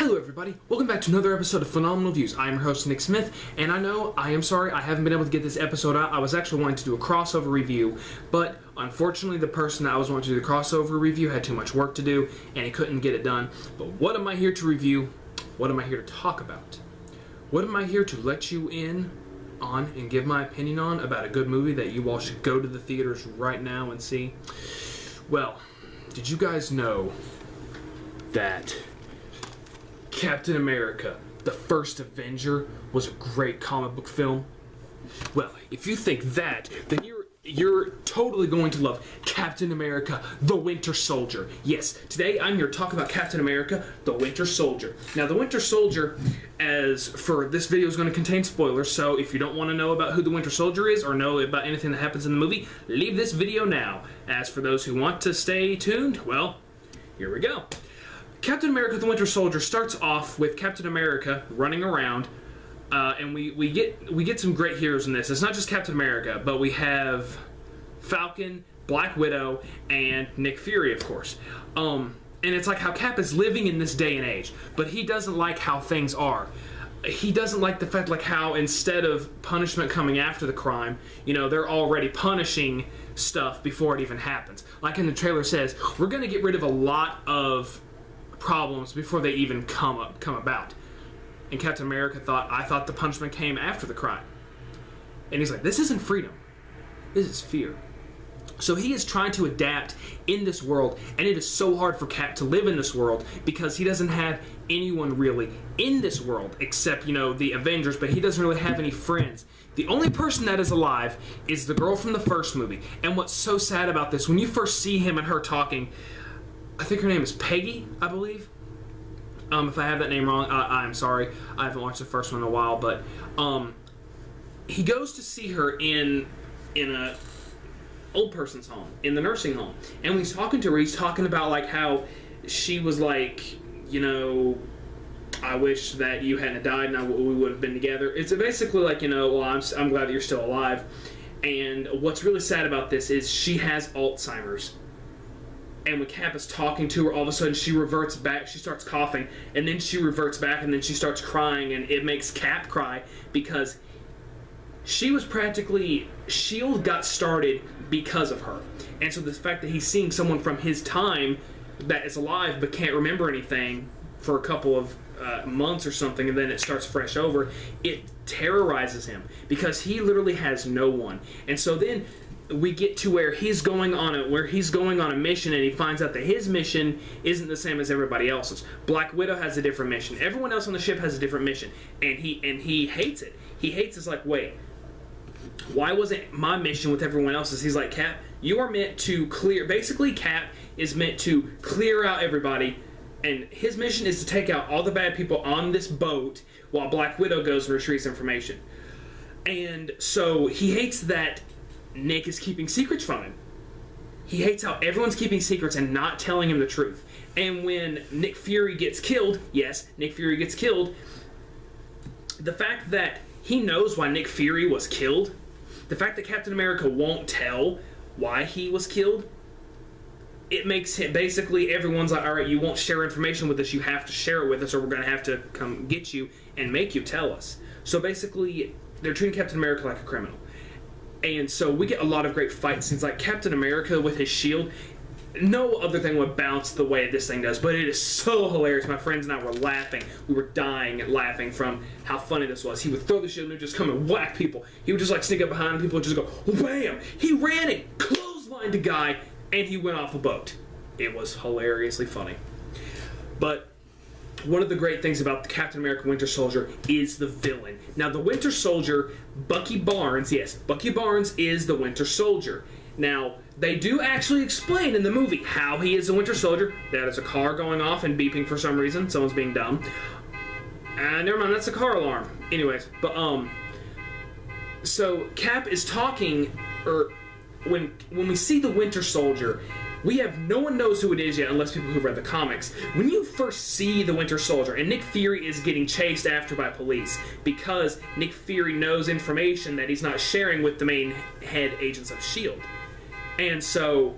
Hello everybody, welcome back to another episode of Phenomenal Views. I am your host Nick Smith, and I know I am sorry I haven't been able to get this episode out. I was actually wanting to do a crossover review, but unfortunately the person that I was wanting to do the crossover review had too much work to do, and he couldn't get it done. But what am I here to review? What am I here to talk about? What am I here to let you in on and give my opinion on about a good movie that you all should go to the theaters right now and see? Well, did you guys know that Captain America, the First Avenger, was a great comic book film? Well, if you think that, then you're totally going to love Captain America, the Winter Soldier. Yes, today I'm here to talk about Captain America, the Winter Soldier. Now, the Winter Soldier, as for this video, is going to contain spoilers, so if you don't want to know about who the Winter Soldier is or know about anything that happens in the movie, leave this video now. As for those who want to stay tuned, well, here we go. Captain America the Winter Soldier starts off with Captain America running around, and we get some great heroes in this. It's not just Captain America, but we have Falcon, Black Widow, and Nick Fury, of course. And it's like how Cap is living in this day and age, but he doesn't like how things are. He doesn't like the fact like how instead of punishment coming after the crime, you know, they're already punishing stuff before it even happens. Like in the trailer says, we're going to get rid of a lot of problems before they even come about. And Captain America I thought the punishment came after the crime. And he's like, this isn't freedom. This is fear. So he is trying to adapt in this world, and it is so hard for Cap to live in this world because he doesn't have anyone really in this world except, you know, the Avengers, but he doesn't really have any friends. The only person that is alive is the girl from the first movie. And what's so sad about this, when you first see him and her talking, I think her name is Peggy, I believe. If I have that name wrong, I'm sorry. I haven't watched the first one in a while, but he goes to see her in a old person's home, in the nursing home. And when he's talking to her, he's talking about like how she was like, you know, I wish that you hadn't died and we would have been together. It's basically like, you know, well, I'm glad that you're still alive. And what's really sad about this is she has Alzheimer's. And when Cap is talking to her, all of a sudden she reverts back, she starts coughing, and then she reverts back, and then she starts crying, and it makes Cap cry because she was practically, S.H.I.E.L.D. got started because of her. And so the fact that he's seeing someone from his time that is alive but can't remember anything for a couple of months or something, and then it starts fresh over, it terrorizes him because he literally has no one. And so then we get to where he's going on a mission, and he finds out that his mission isn't the same as everybody else's. Black Widow has a different mission. Everyone else on the ship has a different mission, and he hates it. He hates it's like, wait, why wasn't my mission with everyone else's? He's like, Cap, you are meant to clear. Basically, Cap is meant to clear out everybody, and his mission is to take out all the bad people on this boat while Black Widow goes and retrieves information. And so he hates that Nick is keeping secrets from him. He hates how everyone's keeping secrets and not telling him the truth. And when Nick Fury gets killed, yes, Nick Fury gets killed, the fact that he knows why Nick Fury was killed, the fact that Captain America won't tell why he was killed, it makes him, basically everyone's like, alright, you won't share information with us, you have to share it with us or we're going to have to come get you and make you tell us. So basically, they're treating Captain America like a criminal. And so we get a lot of great fight scenes, like Captain America with his shield. No other thing would bounce the way this thing does, but it is so hilarious. My friends and I were laughing. We were dying at laughing from how funny this was. He would throw the shield and it would just come and whack people. He would just like sneak up behind people and just go, wham! He ran and clotheslined a guy, and he went off a boat. It was hilariously funny. But one of the great things about the Captain America Winter Soldier is the villain. Now, the Winter Soldier, Bucky Barnes, yes, Bucky Barnes is the Winter Soldier. Now, they do actually explain in the movie how he is the Winter Soldier. That is a car going off and beeping for some reason. Someone's being dumb. Never mind, that's a car alarm. Anyways, but, so Cap is talking, or when we see the Winter Soldier, no one knows who it is yet unless people who've read the comics. When you first see the Winter Soldier, and Nick Fury is getting chased after by police because Nick Fury knows information that he's not sharing with the main head agents of S.H.I.E.L.D. And so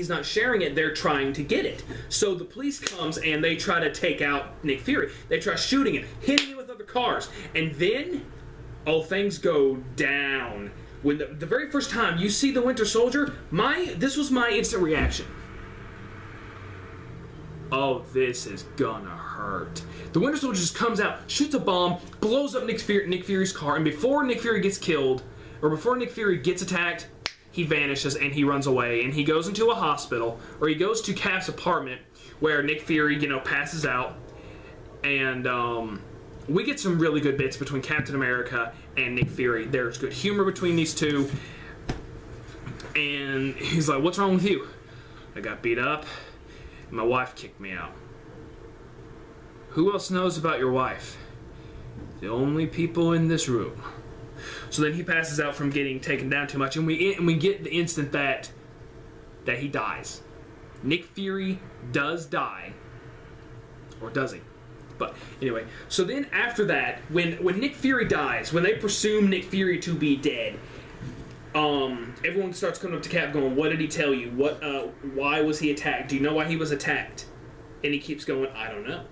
not sharing it, they're trying to get it. So the police comes and they try to take out Nick Fury. They try shooting him, hitting him with other cars, and then things go down. When the very first time you see the Winter Soldier, this was my instant reaction. Oh, this is gonna hurt. The Winter Soldier just comes out, shoots a bomb, blows up Nick Fury's car, and before Nick Fury gets killed, or before Nick Fury gets attacked, he vanishes and he runs away, and he goes into a hospital, or he goes to Cap's apartment where Nick Fury, passes out, and we get some really good bits between Captain America and Nick Fury. There's good humor between these two, and he's like, "What's wrong with you?" "I got beat up. My wife kicked me out." "Who else knows about your wife?" "The only people in this room." So then he passes out from getting taken down too much, and we get the instant that he dies. Nick Fury does die, or does he? But anyway, so then after that, when Nick Fury dies, when they presume Nick Fury to be dead, everyone starts coming up to Cap going, "What did he tell you? Why was he attacked? Do you know why he was attacked?" And he keeps going, "I don't know."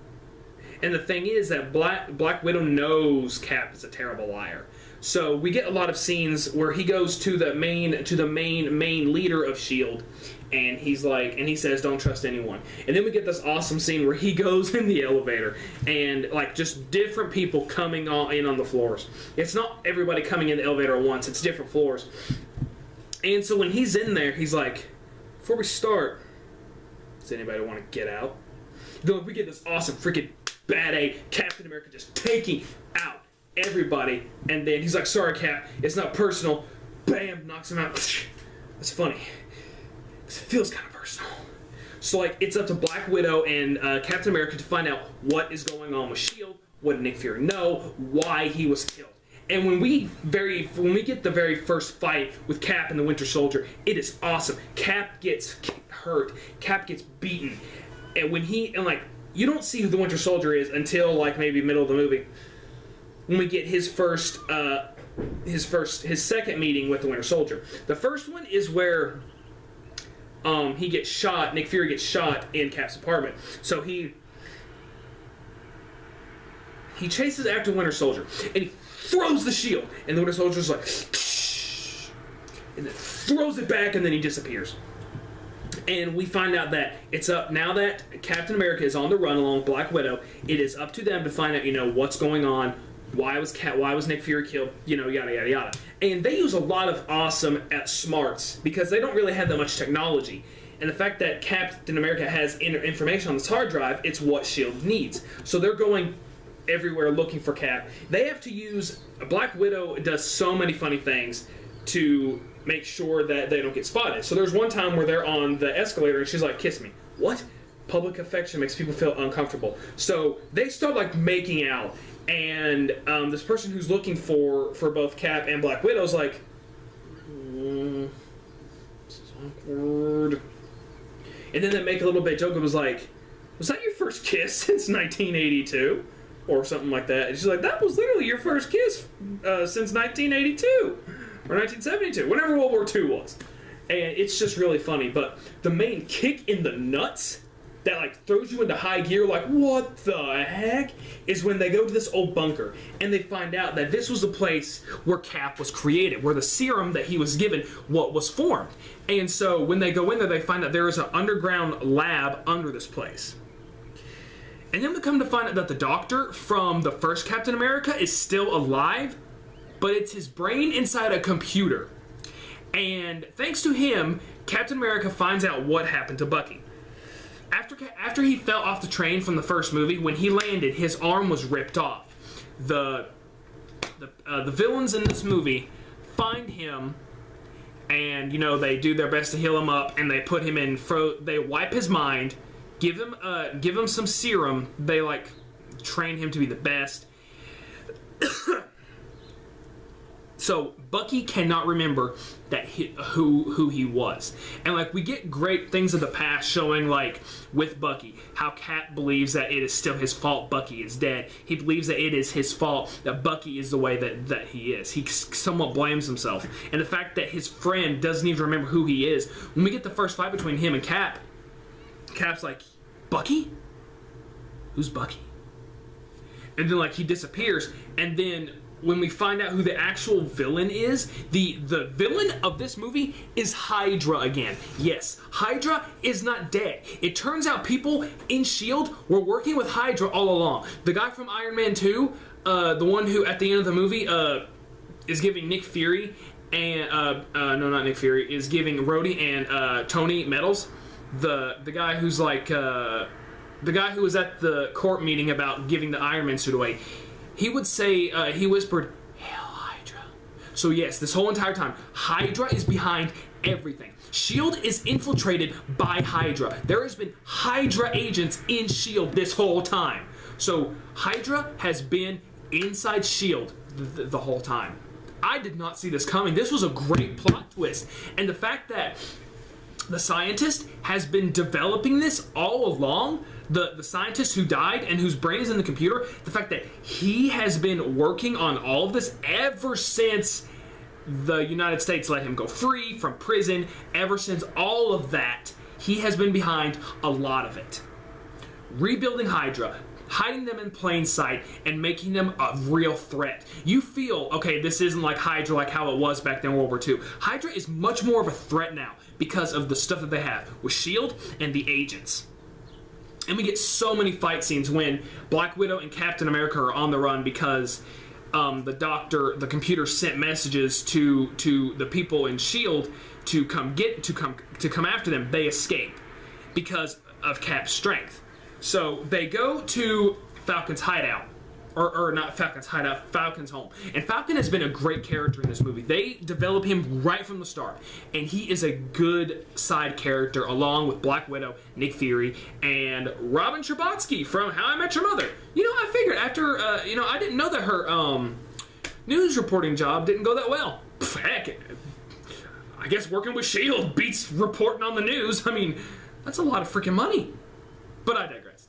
And the thing is that Black Widow knows Cap is a terrible liar. So we get a lot of scenes where he goes to the main leader of S.H.I.E.L.D. and he's like, and he says, "Don't trust anyone." And then we get this awesome scene where he goes in the elevator and just different people coming in on the floors. It's not everybody coming in the elevator at once, it's different floors. And so when he's in there, he's like, "Before we start, does anybody want to get out?" We get this awesome freaking bad A Captain America just taking out everybody, and then he's like, "Sorry, Cap, it's not personal." Bam, knocks him out. That's funny, because it feels kind of personal. So it's up to Black Widow and Captain America to find out what is going on with S.H.I.E.L.D., what did Nick Fury know, why he was killed. And when we get the very first fight with Cap and the Winter Soldier, it is awesome. Cap gets hurt, Cap gets beaten, and you don't see who the Winter Soldier is until maybe middle of the movie, when we get his second meeting with the Winter Soldier. The first one is where he gets shot. Nick Fury gets shot in Cap's apartment. So he chases after Winter Soldier and he throws the shield, and the Winter Soldier's like, and then throws it back, and then he disappears. And we find out that it's up, now that Captain America is on the run along with Black Widow, it is up to them to find out, what's going on, why was Nick Fury killed, yada, yada, yada. And they use a lot of awesome smarts, because they don't really have that much technology. And the fact that Captain America has information on this hard drive, it's what S.H.I.E.L.D. needs. So they're going everywhere looking for Cap. They have to use, Black Widow does so many funny things to make sure that they don't get spotted. So there's one time where they're on the escalator and she's like, "Kiss me." What? Public affection makes people feel uncomfortable. So they start making out, and this person who's looking for both Cap and Black Widow's like, "This is awkward." And then they make a little bit joke. It was like, "Was that your first kiss since 1982? Or something like that. And she's like, "That was literally your first kiss since 1982. Or 1972, whenever World War II was." And it's just really funny. But the main kick in the nuts that throws you into high gear, what the heck, is when they go to this old bunker and they find out that this was the place where Cap was created, where the serum that he was given was formed. And so when they go in there, they find out there is an underground lab under this place. And then we come to find out that the doctor from the first Captain America is still alive, but it's his brain inside a computer. And thanks to him, Captain America finds out what happened to Bucky. After he fell off the train from the first movie, when he landed, his arm was ripped off. The villains in this movie find him, and they do their best to heal him up, and they put him in. They wipe his mind, give him some serum. They, train him to be the best. So Bucky cannot remember who he was, and like we get great things of the past showing like with Bucky how Cap believes that it is still his fault Bucky is dead. He believes that it is his fault that Bucky is the way that he is. He somewhat blames himself, and the fact that his friend doesn't even remember who he is. When we get the first fight between him and Cap, Cap's like, Bucky? Who's Bucky? And then like he disappears, and then when we find out who the actual villain is, the villain of this movie is Hydra again. Yes, Hydra is not dead. It turns out people in S.H.I.E.L.D. were working with Hydra all along. The guy from Iron Man 2, the one who at the end of the movie is giving Nick Fury and no, not Nick Fury, is giving Rhodey and Tony medals. The guy who's like the guy who was at the court meeting about giving the Iron Man suit away. He would say, he whispered, "Hail Hydra." So yes, this whole entire time, Hydra is behind everything. S.H.I.E.L.D. is infiltrated by Hydra. There has been Hydra agents in S.H.I.E.L.D. this whole time. So Hydra has been inside S.H.I.E.L.D. the whole time. I did not see this coming. This was a great plot twist. And the fact that the scientist has been developing this all along, the scientist who died and whose brain is in the computer, the fact that he has been working on all of this ever since the United States let him go free from prison, ever since all of that, he has been behind a lot of it. Rebuilding Hydra, hiding them in plain sight, and making them a real threat. You feel, okay, this isn't like Hydra like how it was back then in World War II. Hydra is much more of a threat now because of the stuff that they have with S.H.I.E.L.D. and the agents. And we get so many fight scenes when Black Widow and Captain America are on the run because the computer sent messages to the people in S.H.I.E.L.D. to come after them. They escape because of Cap's strength. So they go to Falcon's hideout. Or not Falcon's hideout, Falcon's home. And Falcon has been a great character in this movie. They develop him right from the start. And he is a good side character along with Black Widow, Nick Fury, and Robin Scherbatsky from How I Met Your Mother. You know, I figured after, I didn't know that her news reporting job didn't go that well. Heck, I guess working with S.H.I.E.L.D. beats reporting on the news. I mean, that's a lot of freaking money. But I digress.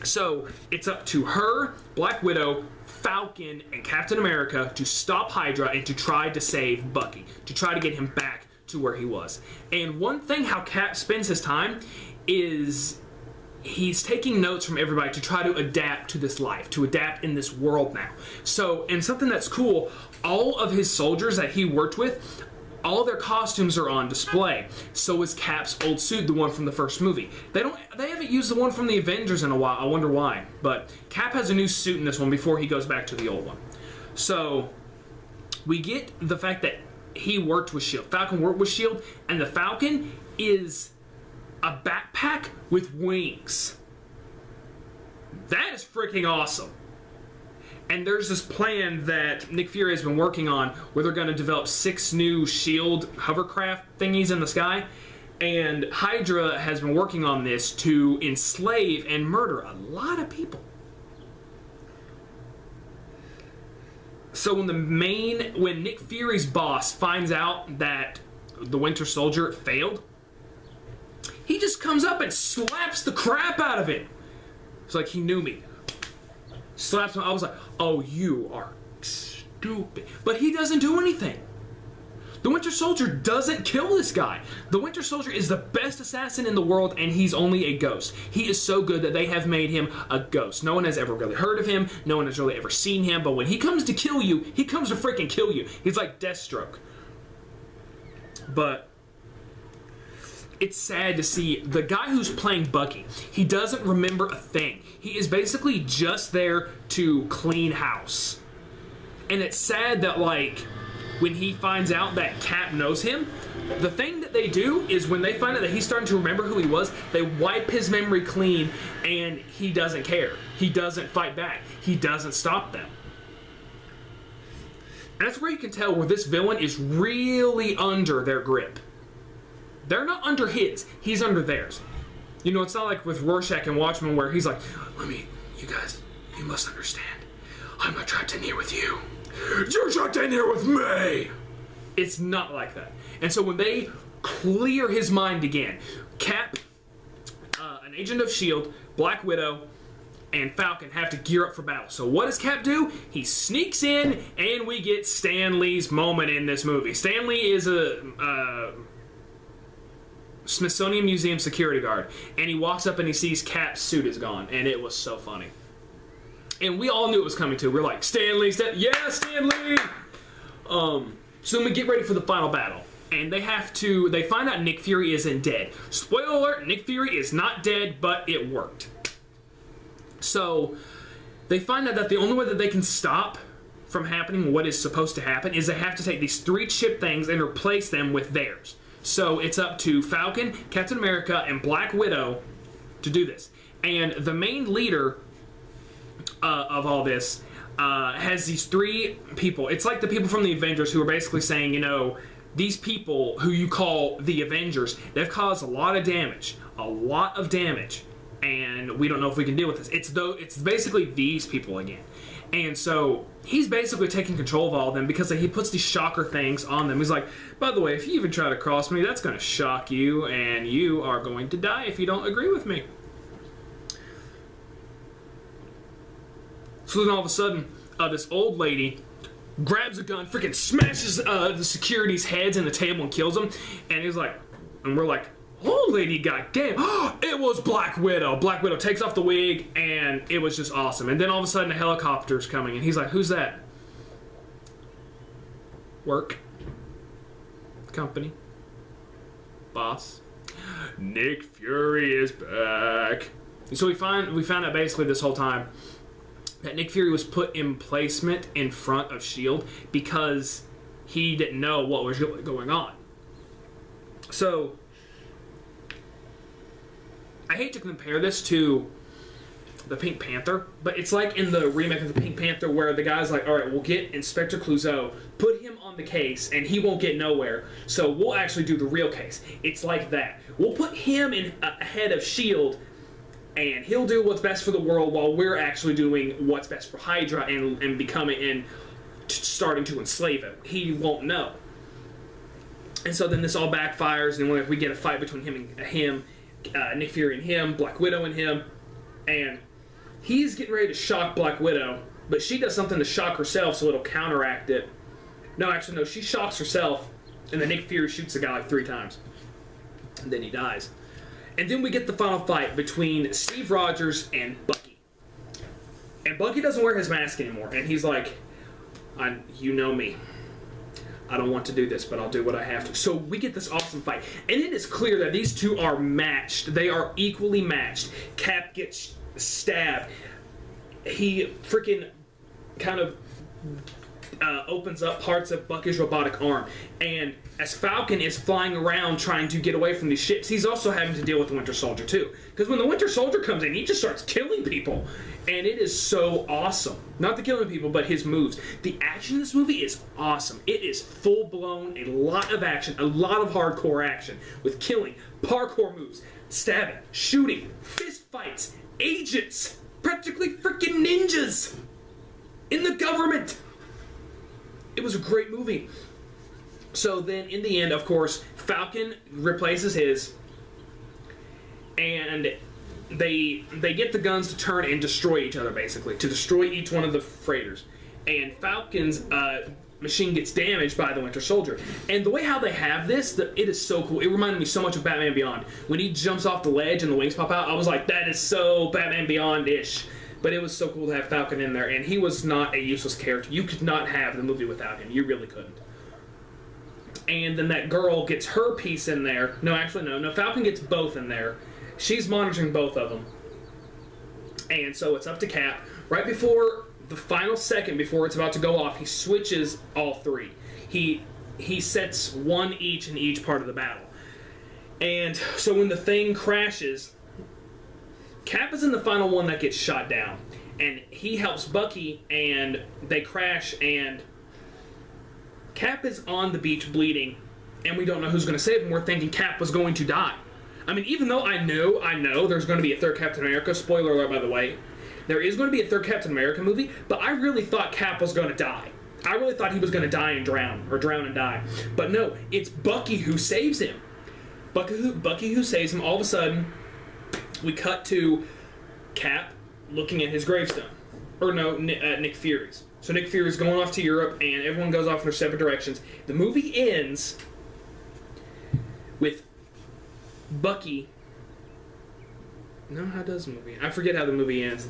So, it's up to her, Black Widow, Falcon, and Captain America to stop Hydra and to try to save Bucky, to try to get him back to where he was. And one thing how Cap spends his time is he's taking notes from everybody to try to adapt to this life, to adapt in this world now. So, and something that's cool, all of his soldiers that he worked with, all their costumes are on display. So is Cap's old suit, the one from the first movie. They haven't used the one from the Avengers in a while. I wonder why. But Cap has a new suit in this one before he goes back to the old one. So we get the fact that he worked with S.H.I.E.L.D. Falcon worked with S.H.I.E.L.D. and the Falcon is a backpack with wings. That is freaking awesome. And there's this plan that Nick Fury has been working on where they're going to develop 6 new S.H.I.E.L.D. hovercraft thingies in the sky. And Hydra has been working on this to enslave and murder a lot of people. So when Nick Fury's boss finds out that the Winter Soldier failed, he just comes up and slaps the crap out of it. It's like he knew me. Slaps him. I was like, oh, you are stupid. But he doesn't do anything. The Winter Soldier doesn't kill this guy. The Winter Soldier is the best assassin in the world, and he's only a ghost. He is so good that they have made him a ghost. No one has ever really heard of him. No one has really ever seen him. But when he comes to kill you, he comes to freaking kill you. He's like Deathstroke. But it's sad to see the guy who's playing Bucky. He doesn't remember a thing. He is basically just there to clean house. And it's sad that, like, when he finds out that Cap knows him, the thing that they do is when they find out that he's starting to remember who he was, they wipe his memory clean, and he doesn't care. He doesn't fight back. He doesn't stop them. And that's where you can tell where this villain is really under their grip. They're not under his. He's under theirs. You know, it's not like with Rorschach and Watchmen where he's like, you guys, you must understand. I'm not trapped in here with you. "You shut in here with me." It's not like that. And so when they clear his mind again, Cap, an agent of S.H.I.E.L.D., Black Widow, and Falcon have to gear up for battle. So what does Cap do? He sneaks in, and we get Stan Lee's moment in this movie. Stan Lee is a Smithsonian Museum security guard, and he walks up and he sees Cap's suit is gone, and it was so funny. And we all knew it was coming too. We're like, Stan Lee, yeah, Stan Lee! So then we get ready for the final battle. And they find out Nick Fury isn't dead. Spoiler alert, Nick Fury is not dead, but it worked. So they find out that the only way that they can stop from happening what is supposed to happen is they have to take these 3 chip things and replace them with theirs. So it's up to Falcon, Captain America, and Black Widow to do this. And the main leader of all this has these 3 people. It's like the people from the Avengers who are basically saying, you know, these people who you call the Avengers, they've caused a lot of damage. And we don't know if we can deal with this. It's basically these people again. And so he's basically taking control of all of them because he puts these shocker things on them. He's like, by the way, if you even try to cross me, that's going to shock you, and you are going to die if you don't agree with me. So then all of a sudden, this old lady grabs a gun, freaking smashes the security's heads in the table and kills them. And he's like, and we're like, old lady, goddamn! It was Black Widow. Black Widow takes off the wig, and it was just awesome. And then all of a sudden, a helicopter's coming, and he's like, "Who's that?" Work. Company. Boss. Nick Fury is back. And so we found out basically this whole time that Nick Fury was put in placement in front of S.H.I.E.L.D. because he didn't know what was really going on. So I hate to compare this to the Pink Panther, but it's like in the remake of the Pink Panther where the guy's like, alright, we'll get Inspector Clouseau, put him on the case, and he won't get nowhere, so we'll actually do the real case. It's like that. We'll put him in ahead of S.H.I.E.L.D., and he'll do what's best for the world while we're actually doing what's best for Hydra and becoming and starting to enslave him. He won't know. And so then this all backfires, and we get a fight between him, Nick Fury and him, Black Widow and him, and he's getting ready to shock Black Widow, but she does something to shock herself so it'll counteract it. No, actually, no, she shocks herself, and then Nick Fury shoots the guy like 3 times, and then he dies. And then we get the final fight between Steve Rogers and Bucky. And Bucky doesn't wear his mask anymore, and he's like, you know me. I don't want to do this, but I'll do what I have to. So we get this awesome fight. And it is clear that these two are matched. They are equally matched. Cap gets stabbed. He freaking kind of opens up parts of Bucky's robotic arm. And as Falcon is flying around trying to get away from these ships, he's also having to deal with the Winter Soldier too. Because when the Winter Soldier comes in, he just starts killing people. And it is so awesome. Not the killing people, but his moves. The action in this movie is awesome. It is full-blown, a lot of action, a lot of hardcore action. With killing, parkour moves, stabbing, shooting, fist fights, agents, practically freaking ninjas in the government. It was a great movie. So then, in the end, of course, Falcon replaces his, and they get the guns to turn and destroy each other, basically, to destroy each one of the freighters. And Falcon's machine gets damaged by the Winter Soldier. And the way how they have this, it is so cool. It reminded me so much of Batman Beyond. When he jumps off the ledge and the wings pop out, I was like, that is so Batman Beyond-ish. But it was so cool to have Falcon in there, and he was not a useless character. You could not have the movie without him. You really couldn't. And then that girl gets her piece in there. No, actually, no. Falcon gets both in there. She's monitoring both of them. And so it's up to Cap. Right before the final second, before it's about to go off, he switches all 3. He sets one each in each part of the battle. And so when the thing crashes, Cap is in the final one that gets shot down, and he helps Bucky, and they crash, and Cap is on the beach bleeding, and we don't know who's going to save him. We're thinking Cap was going to die. I mean, even though I know there's going to be a third Captain America, spoiler alert by the way, there is going to be a third Captain America movie, but I really thought Cap was going to die. I really thought he was going to die and drown, or drown and die. But no, it's Bucky who saves him. Bucky who saves him. All of a sudden, we cut to Cap looking at his gravestone. Or no, Nick Fury's. So Nick Fury's going off to Europe, and everyone goes off in their separate directions. The movie ends with Bucky... No, how does the movie end? I forget how the movie ends.